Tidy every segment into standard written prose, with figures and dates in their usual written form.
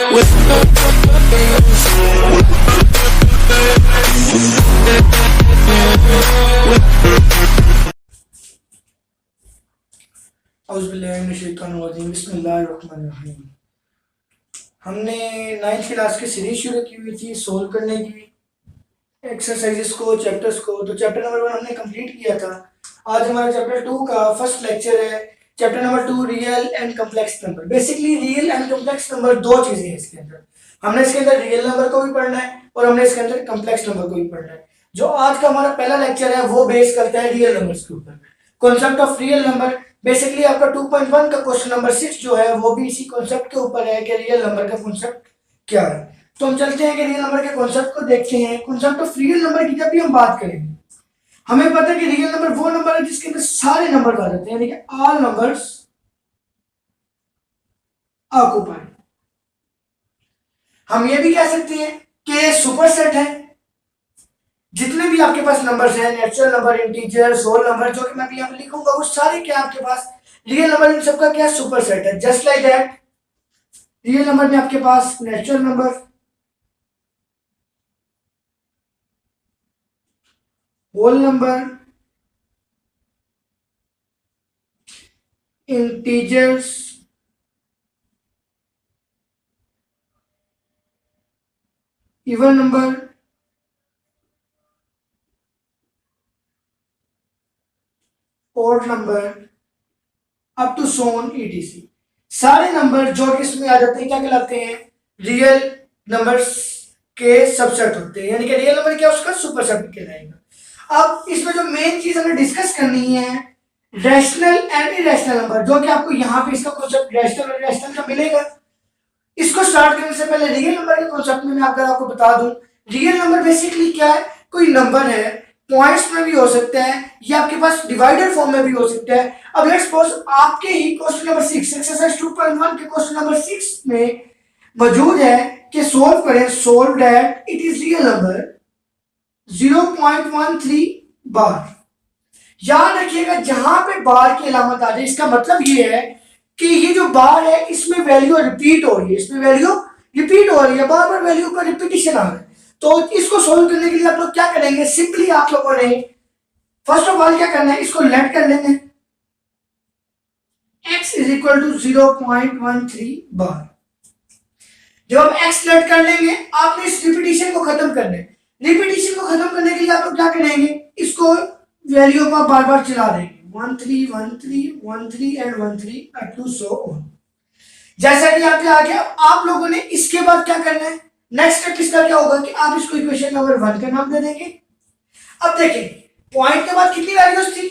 बिस्मिल्लाहिर्रहमानिर्रहीम। हमने 9th class की सीरीज शुरू की हुई थी सोल्व करने की एक्सरसाइजेस को, चैप्टर्स को। तो चैप्टर नंबर 1 हमने कंप्लीट किया था। आज हमारा चैप्टर 2 का फर्स्ट लेक्चर है। Chapter number 2 real and complex number. Basically real and complex number दो चीजें हैं इसके अंदर। हमने इसके अंदर रियल नंबर को भी पढ़ना है और हमने इसके अंदर कम्प्लेक्स नंबर को भी पढ़ना है। जो आज का हमारा पहला लेक्चर है वो बेस करता है रियल नंबर्स के ऊपर, concept of real number. Basically आपका 2.1 का क्वेश्चन नंबर 6 जो है वो भी इसी कॉन्सेप्ट के ऊपर है कि रियल नंबर का कॉन्सेप्ट क्या है। तो हम चलते हैं कि रियल नंबर के कॉन्सेप्ट को देखते हैं। कॉन्सेप्ट ऑफ रियल नंबर की जब भी हम बात करेंगे, हमें पता है कि रियल नंबर वो नंबर है जिसके अंदर सारे नंबर आ जाते हैं, यानी कि ऑल नंबर्स ऑक्युपाइड। हम ये भी कह सकते हैं कि सुपरसेट है। जितने भी आपके पास नंबर्स हैं, natural number, integer, whole number, जो कि मैं भी यहाँ पे लिखूंगा, वो सारे क्या आपके पास रियल नंबर, इन सबका क्या सुपरसेट है। Just like that real number में आपके पास natural number, whole number, integers, even number, odd number, up to so on etc. सारे नंबर जो कि इसमें आ जाते हैं क्या कहलाते हैं? रियल नंबर्स के सबसेट होते हैं, यानी कि रियल नंबर क्या उसका सुपरसेट कहलाएगा। अब इसमें जो मेन चीज हमें डिस्कस करनी है, रैशनल एंड इरेशनल नंबर, जो कि आपको यहाँ पे इसका कॉन्सेप्ट रैशनल और इरेशनल का मिलेगा। इसको स्टार्ट करने से पहले रियल नंबर के कॉन्सेप्ट में मैं आपको बता दूं, रियल नंबर बेसिकली क्या है? कोई नंबर है, पॉइंट्स में भी हो सकता है या आपके पास डिवाइडेड फॉर्म में भी हो सकता है। अब लेट्स सपोज आपके ही क्वेश्चन नंबर 6 एक्सरसाइज 2.1 के क्वेश्चन नंबर 6 में मौजूद है कि सोल्व करें, solve that it is real number 0.13 बार। याद रखिएगा जहां पे बार की अलामत आ जाए, इसका मतलब ये है कि ये जो बार है इसमें वैल्यू रिपीट हो रही है, इसमें वैल्यू रिपीट हो रही है, बार बार वैल्यू का रिपीटिशन आ रहा है। तो इसको सोल्व करने के लिए आप लोग क्या करेंगे? सिंपली आप लोगों ने फर्स्ट ऑफ ऑल क्या करना है, इसको लेट कर लेंगे x इज इक्वल टू 0.13 बार। जब हम x लेट कर लेंगे, आपने इस रिपीटिशन को खत्म करना है। रिपीटिशन को खत्म करने के लिए आप लोग क्या करेंगे? इसको वैल्यू को बार बार चला देंगे, 13 13 13 and 13 up to so on. जैसा कि यहाँ पे आ गया, आप लोगों ने इसके बाद क्या करना है? नेक्स्ट स्टेप इसका क्या होगा कि आप इसको इक्वेशन नंबर 1 का नाम दे देंगे। अब देखिए पॉइंट के बाद कितनी वैल्यूज थी?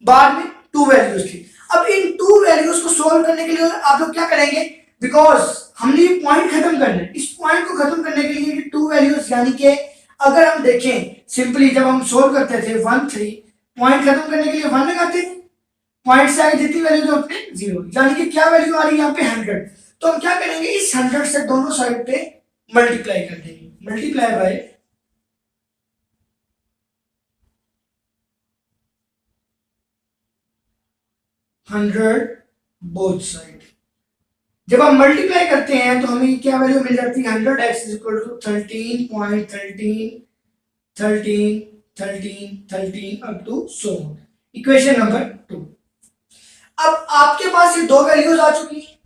बाद में 2 वैल्यूज थी। अब इन 2 वैल्यूज को सोल्व करने के लिए आप लोग क्या करेंगे? बिकॉज हमने ये पॉइंट खत्म करना है, इस पॉइंट को खत्म करने के लिए 2 वैल्यूज, यानी कि अगर हम देखें सिंपली जब हम सोल्व करते थे 1 3, पॉइंट खत्म करने के लिए 1 लगाते, पॉइंट से आगे जितनी वैल्यू जो अपने 0, यानी कि क्या वैल्यू आ रही है यहाँ पे 100। तो हम क्या करेंगे? इस 100 से दोनों साइड पे मल्टीप्लाई कर देंगे, मल्टीप्लाई बाय 100 बोथ साइड। जब हम मल्टीप्लाई करते हैं तो हमें क्या वैल्यू मिल जाती है? 100x is equal to 13.13 13 13 13 up to so. Equation number 2। अब आपके पास ये 2 वैल्यूज आ चुकी हैं,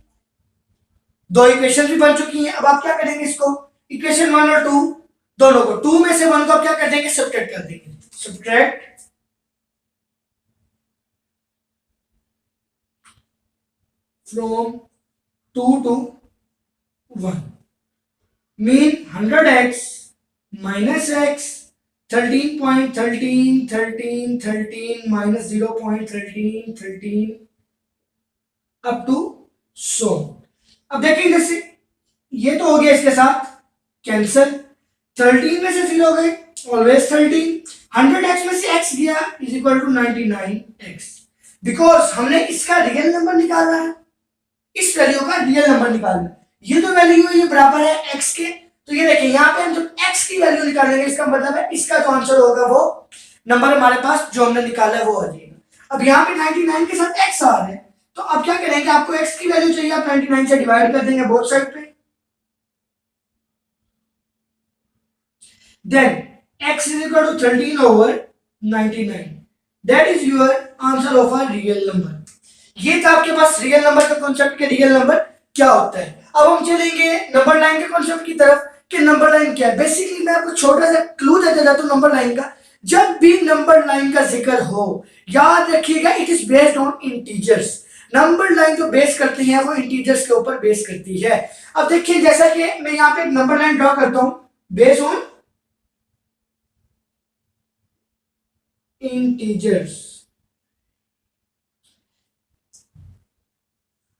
2 इक्वेशन भी बन चुकी हैं। अब आप क्या करेंगे? इसको इक्वेशन 1 और 2 दोनों को, 2 में से 1 को आप क्या कर देंगे? सब्ट्रैक्ट कर देंगे। Subtract from 2 to 1 mean 100x minus x 13.13 13 13 minus 0.13 13 up to so. अब देखिए इधर से ये तो हो गया, इसके साथ कैंसल, 13 में से 0 गए, ऑलवेज 13, 100x में से x गया is equal to 99x। Because हमने इसका रियल नंबर निकालना है, इस वैल्यू का रियल नंबर निकालना है। ये तो वैल्यू है ये बराबर है x के, तो ये देखिए यहाँ पे हम जब x की वैल्यू निकालेंगे, इसका मतलब है इसका जो आंसर होगा वो नंबर हमारे पास जो हमने निकाला है वो आ जाएगा। अब यहाँ पे 99 के साथ x आ रहा है, तो अब क्या करेंगे? आपको x की वैल्यू चाहिए, आप 99 से डिवाइड कर देंगे बोथ साइड पे, then x is equal to 13 over 99. That is your answer of a real number. ये था आपके पास रियल नंबर का कॉन्सेप्ट के रियल नंबर क्या होता है। अब हम चलेंगे नंबर लाइन के कॉन्सेप्ट की तरफ कि नंबर लाइन क्या है। बेसिकली मैं आपको छोटा सा क्लू देता जाता हूं नंबर लाइन का। जब भी नंबर लाइन का जिक्र हो याद रखिएगा it is based on integers. Number line जो बेस करती है वो इंटीजर्स के ऊपर बेस करती है। अब देखिए जैसा कि मैं यहाँ पे एक नंबर लाइन ड्रॉ करता हूं बेस्ड ऑन इंटीजर्स।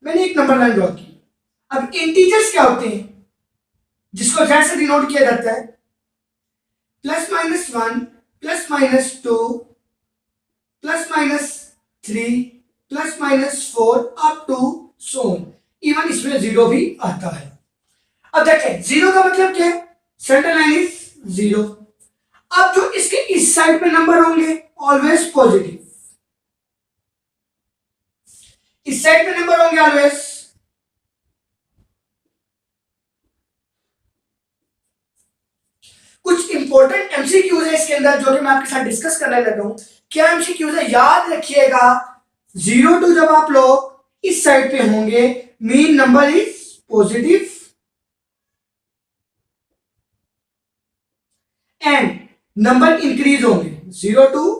मैंने एक नंबर लाइन ड्रॉ की। अब इंटीजर्स क्या होते हैं जिसको जेड से डिनोट किया जाता है plus minus 1 plus minus 2 plus minus 3 plus minus 4 up to so on. Even इसमें जीरो भी आता है। अब देखें जीरो का मतलब क्या है सेंटर लाइन इज जीरो। अब जो इसके इस साइड पे नंबर होंगे ऑलवेज पॉजिटिव, इस साइड पे नंबर होंगे ऑलवेज कुछ इंपॉर्टेंट एमसीक्यूज है इसके अंदर जो कि मैं आपके साथ डिस्कस करने लगा हूं। क्या एमसीक्यूज है याद रखिएगा 0 टू जब आप लोग इस साइड पे होंगे mean number is positive and number increase होंगे 0 टू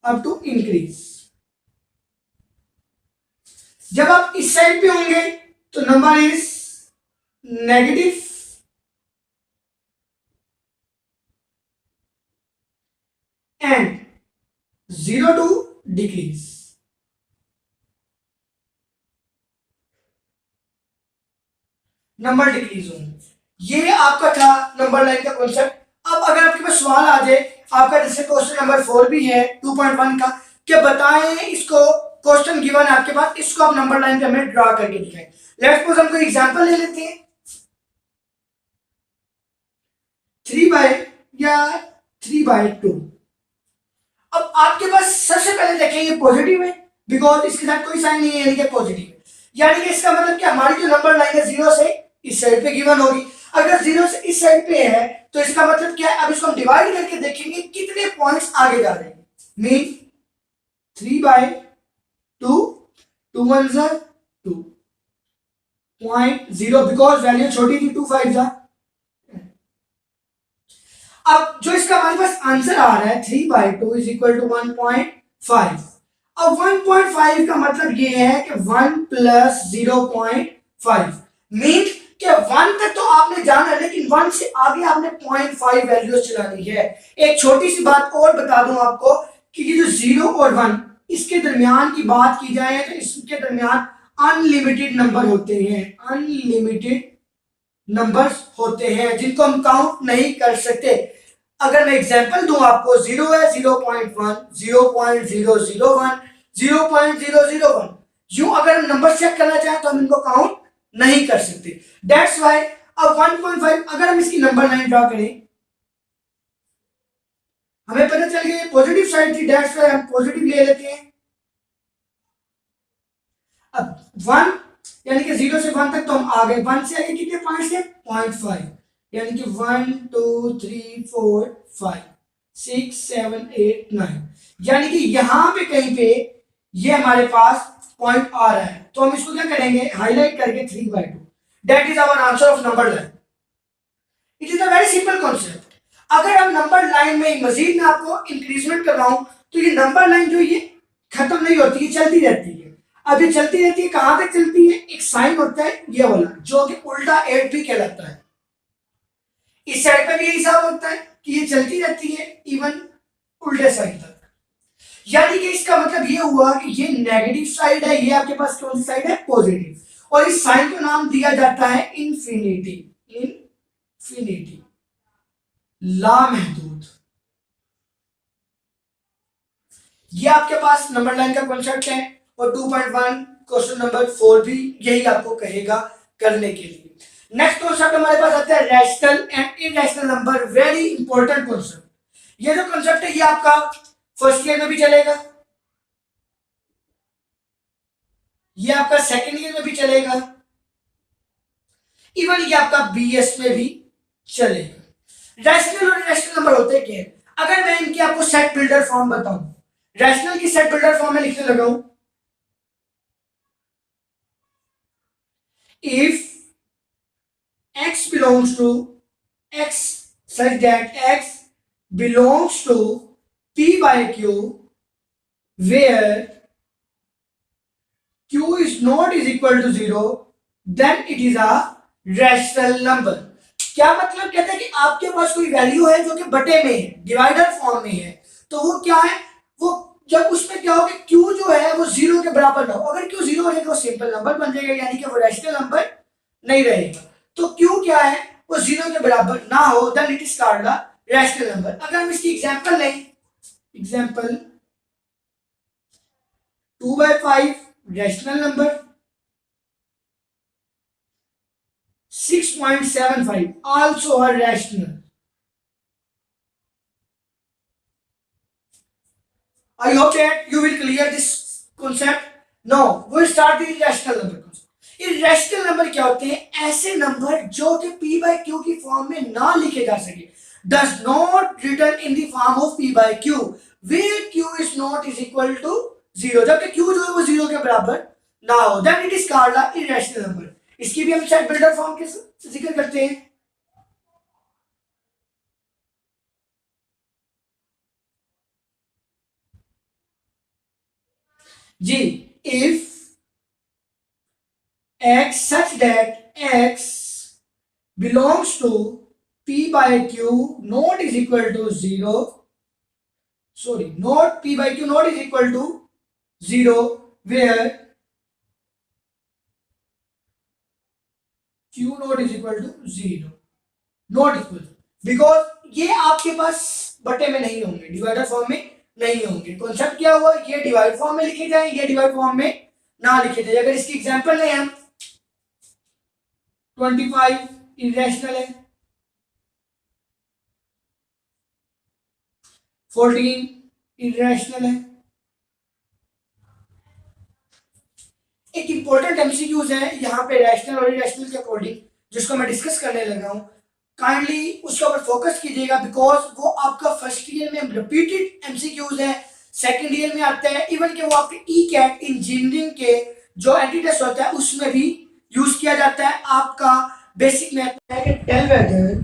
अप टू इंक्रीज। जब आप इस साइड पे होंगे तो number is negative and 0 to decrease. Number decrease होंगे। ये आपका था नंबर लाइन का कॉन्सेप्ट। अब अगर आपके पास सवाल आ जाए आपका जैसे क्वेश्चन नंबर 4 भी है 2.1 का कि बताएं इसको क्वेश्चन गिवन है आपके पास इसको आप नंबर लाइन पे हमें ड्रा करके दिखाएं। लेट्स सपोज हम कोई एग्जांपल ले लेते हैं 3/2। अब आपके पास सबसे पहले देखें ये पॉजिटिव है बिकॉज इसके साथ कोई साइन नहीं है यानी कि पॉजिटिव है। यानी कि इसका मतलब क्या हमारी जो नंबर लाइन है 0 से इस साइड पे गिवन होगी। अगर 0 से इस साइड पे है तो इसका मतलब क्या है अब इसको हम डिवाइड करके देखेंगे कितने पॉइंट्स आगे जा रहे हैं। मीन 3/2 2 1 2 0 बिकॉज वैल्यू छोटी थी 2 5 जा। अब जो इसका हमारे पास आंसर आ रहा है 3/2 इज इक्वल टू 1.5। अब 1.5 का मतलब ये है कि 1 प्लस 0.5 मीन कि 1 तक तो आपने जाना लेकिन 1 से आगे आपने 0.5 वैल्यूज चलानी है। एक छोटी सी बात और बता दूं आपको कि ये जो 0 और 1 इसके दरमियान की बात की जाए तो इसके दरमियान अनलिमिटेड नंबर होते हैं। अनलिमिटेड नंबर्स होते हैं जिनको हम काउंट नहीं कर सकते। अगर मैं एग्जांपल दूं आपको 0 है 0.1 0.001 0.001 यूं अगर हम नंबर चेक करना चाहें तो हम इनको काउंट नहीं कर सकते। दैट्स व्हाई अब 1.5 अगर हम इसकी नंबर लाइन ड्रॉ करें हमें पता चल गया पॉजिटिव साइड थी दैट्स व्हाई हम पॉजिटिव ले लेते हैं। अब 1 यानी कि 0 से 1 तक तो हम आ गए 1 से आगे कितने पॉइंट्स है 0.5 यानी कि 1 2 3 4 5 6 7 8 9 यानी कि यहां पे कहीं पे ये हमारे पास पॉइंट आ रहा है तो हम इसको क्या करेंगे हाईलाइट करके 3/2 that is our answer of number line. It is a very simple concept. अगर हम नंबर लाइन में मजीद में आपको इंक्रीजमेंट कर रहा हूं तो ये नंबर लाइन जो ये खत्म नहीं होती ये चलती रहती है। अब ये चलती रहती है कहां तक चलती है एक साइन होता है ये वाला जो कि उल्टा 8 भी कहलाता है। इस साइड पे भी यही हिसाब होता है कि ये चलती रहती है इवन उल्टे साइड तक। यानी कि इसका मतलब ये हुआ कि ये नेगेटिव साइड है ये आपके पास कौन सी साइड है पॉजिटिव और इस साइन को नाम दिया जाता है इंफिनिटी। इंफिनिटी लामहदूद। ये आपके पास नंबर लाइन का कॉन्सेप्ट है और 2.1 क्वेश्चन नंबर 4 भी यही आपको कहेगा करने के लिए। नेक्स्ट कॉन्सेप्ट हमारे पास आता है rational and irrational number. Very important concept. ये जो कॉन्सेप्ट है ये आपका फर्स्ट ईयर में भी चलेगा ये आपका सेकेंड ईयर में भी चलेगा इवन ये आपका बीएस में भी चलेगा। रैशनल और इरेशनल नंबर होते क्या है? अगर मैं इनकी आपको सेट बिल्डर फॉर्म बताऊं, रैशनल की सेट बिल्डर फॉर्म में लिखने लगा हूं, if x belongs to x such that x belongs to p by q where q is not is equal to 0 then it is a rational number। क्या मतलब? कहते हैं कि आपके पास कोई वैल्यू है जो कि बटे में है, डिवाइडर फॉर्म में है, तो वो क्या है, वो जब उसमें क्या होगा, q जो है वो 0 के बराबर ना हो। अगर q 0 रहेगा वो सिंपल नंबर बन जाएगा, यानी कि वो रैशनल नंबर नहीं रहेगा। तो q क्या है, वो 0 के बराबर ना हो, then it is called a rational number. अगर हम इसकी एग्जांपल लें, example 2/5 rational number, 6.75 also a rational। I hope that you will clear this concept। Now we'll start the irrational number concept। irrational number क्या होते हैं? ऐसे number जो कि p by q की फॉर्म में ना लिखे जा सके, does not written in the form of p by q where q is not is equal to 0, जबकि q जो है वो 0 के बराबर ना हो, then it is called a irrational number। इसकी भी हम सेट बिल्डर फॉर्म के जिक्र करते हैं। जी, if x such that x belongs to p by q not is equal to 0, sorry, not p by q not is equal to 0 where q not is equal to 0, not equal, because ये आपके पास बटे में नहीं होंगे, divider form में नहीं होंगे। Concept क्या हुआ, ये डिवाइड फॉर्म में लिखे जाए, ये डिवाइड फॉर्म में ना लिखे जाए। अगर इसकी एग्जांपल लें हम, 25 इरेशनल है, 14 इरेशनल है। एक इंपॉर्टेंट एमसीक्यूज है यहाँ पे रैशनल और इरेशनल के अकॉर्डिंग, जिसको मैं डिस्कस करने लगा हूँ, काइंडली उसके ऊपर फोकस कीजिएगा, बिकॉज वो आपका फर्स्ट ईयर में रिपीटेड एमसीक्यूज है, सेकंड ईयर में आता है, इवन कि वो आपके ई कैट इंजीनियरिंग के जो एंटी टेस्ट होता है उसमें भी यूज किया जाता है। आपका बेसिक में आता है कि टेल वेदर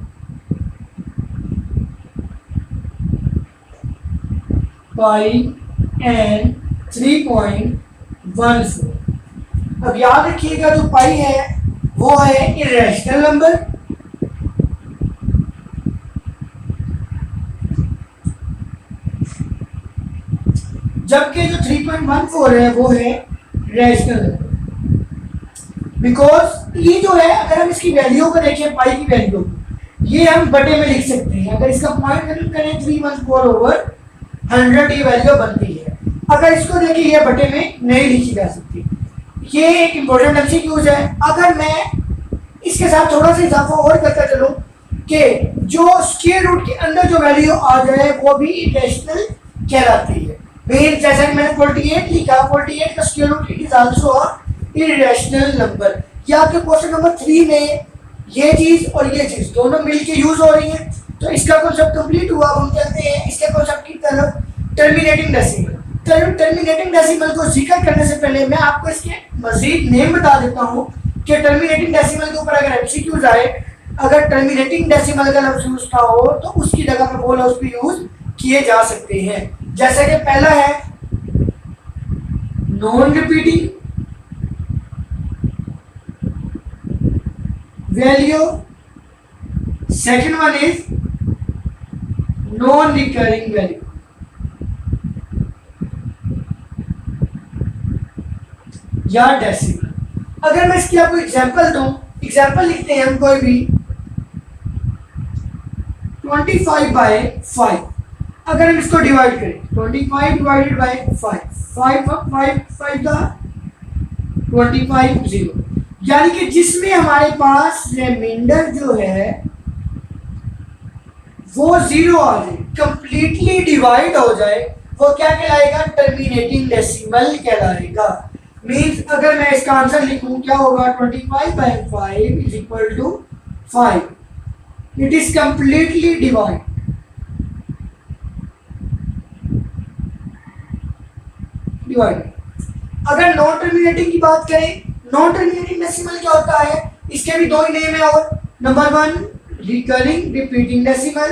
पाई एन 3.14। अब याद रखिएगा जो पाई है वो है इरेशनल नंबर, जबकि जो 3.14 है वो है रैशनल नंबर। बिकॉज ये जो है, अगर हम इसकी वैल्यू को देखें, पाई की वैल्यू, ये हम बटे में लिख सकते हैं। अगर इसका पॉइंट करें 314/100 ये वैल्यू बनती है। अगर इसको देखें, ये बटे में नहीं लिखी जा सकती। ये एक इंपॉर्टेंट एमसीक्यूज है। अगर मैं इसके साथ थोड़ा सा इजाफा और करता चलूं कि जो स्क्वायर रूट के अंदर जो वैल्यू आ जाए वो भी इरेशनल कहलाती है। मीन जैसा कि मैंने 48 लिखा, 48 का square root it is also a irrational number. ये आपके क्वेश्चन नंबर 3 में ये चीज और ये चीज दोनों मिलके यूज हो रही है, तो इसका कॉन्सेप्ट कंप्लीट हुआ। हम चलते हैं इसके कॉन्सेप्ट की तरफ, टर्मिनेटिंग डेसिमल। टर्मिनेटिंग डेसिमल को जिक्र करने से पहले मैं आपको इसके मजीद नेम बता देता हूँ कि टर्मिनेटिंग डेसिमल के ऊपर अगर एमसीक्यूज आए, अगर टर्मिनेटिंग डेसिमल का लफ्ज यूज ना हो तो उसकी जगह पर वो लफ्ज भी यूज किए जा सकते हैं। जैसे कि पहला है non repeating value, second one is non recurring value. या डेसिमल। अगर मैं इसकी आपको एग्जांपल दूं, एग्जांपल लिखते हैं हम कोई भी 25/5। अगर हम इसको डिवाइड करें, 25 डिवाइडेड बाय 5, 5 का 25 0, यानी कि जिसमें हमारे पास रिमाइंडर जो है वो 0 आ जाए, कंप्लीटली डिवाइड हो जाए, वो क्या कहलाएगा? टर्मिनेटिंग डेसिमल कहलाएगा। मीन्स अगर मैं इसका आंसर लिखूं क्या होगा? 25/5 is equal to 5। It is completely divide. अगर नॉन टर्मिनेटिंग की बात करें, नॉन टर्मिनेटिंग डेसिमल क्या होता है, इसके भी दो ही नेम है। और number 1 recurring repeating decimal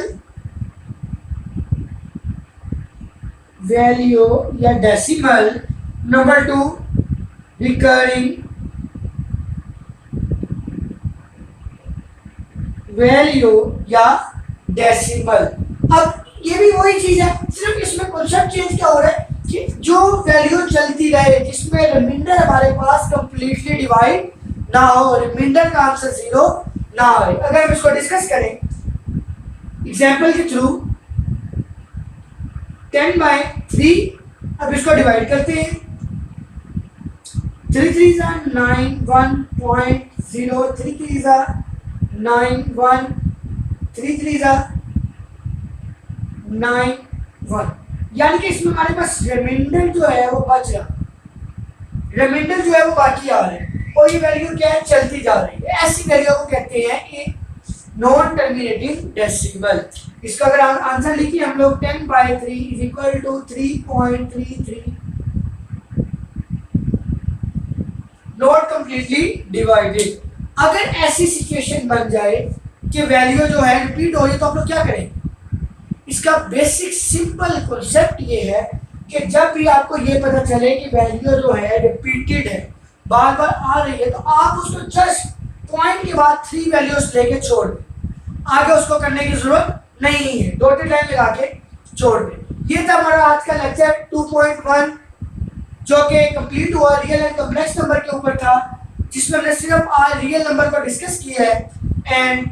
value या डेसिमल, नंबर 2 रिकरिंग वैल्यू या डेसिमल। अब ये भी वही चीज है, सिर्फ इसमें कॉन्सेप्ट चेंज क्या हो रहा है कि जो वैल्यू चलती रहे जिसमें रिमाइंडर हमारे पास कंप्लीटली डिवाइड ना हो, रिमाइंडर का आंसर 0 ना आए। अगर हम इसको डिस्कस करें एग्जांपल के थ्रू, 10/3, अब इसको डिवाइड करते हैं। 3 3 9 1.0, 3 3 9 1, 3 3 9 1, यानी कि इसमें हमारे पास रिमाइंडर जो है वो बच रहा, रिमाइंडर जो है वो बाकी आ रहा है और ये वैल्यू क्या है, चलती जा रही है। ऐसी वैल्यू को कहते हैं कि नॉन टर्मिनेटिंग डेसिमल। इसका अगर आंसर लिखिए हम लोग, 10/3 is equal to 3.33 not completely divided. अगर ऐसी सिचुएशन बन जाए कि वैल्यू जो है रिपीट हो रही है तो आप लोग क्या करें, इसका बेसिक सिंपल कॉन्सेप्ट ये है कि जब भी आपको ये पता चले कि वैल्यू जो है रिपीटेड है, बार बार आ रही है, तो आप उसको जस्ट पॉइंट के बाद 3 वैल्यूज लेके छोड़ दें, आगे उसको करने की जरूरत नहीं है, डॉटेड लाइन लगा के छोड़ दें। ये था हमारा आज का लेक्चर 2.1 जो कि कंप्लीट हुआ रियल एंड कॉम्प्लेक्स नंबर के ऊपर था, जिसमें हमने सिर्फ आज रियल नंबर को डिस्कस किया है। एंड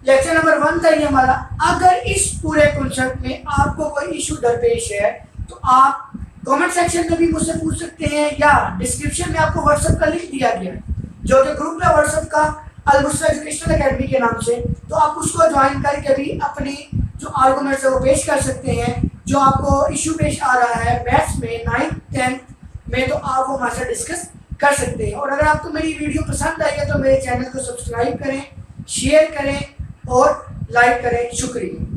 लेक्चर नंबर 1 था ये हमारा। अगर इस पूरे कॉन्सेप्ट में आपको कोई इशू दरपेश है तो आप कमेंट सेक्शन में भी मुझसे पूछ सकते हैं, या डिस्क्रिप्शन में आपको व्हाट्सएप का लिंक दिया गया है जो कि ग्रुप है व्हाट्सएप का अल-बुशरा एजुकेशनल एकेडमी के नाम से, तो आप उसको ज्वाइन करके भी अपनी जो आर्गुमेंट्स है वो पेश कर सकते हैं। जो आपको इशू पेश आ रहा है मैथ्स में 9th 10th में, तो आप वो हमारे साथ डिस्कस कर सकते हैं। और अगर आपको मेरी वीडियो पसंद आई है तो मेरे चैनल को सब्सक्राइब करें, शेयर करें और लाइक करें। शुक्रिया।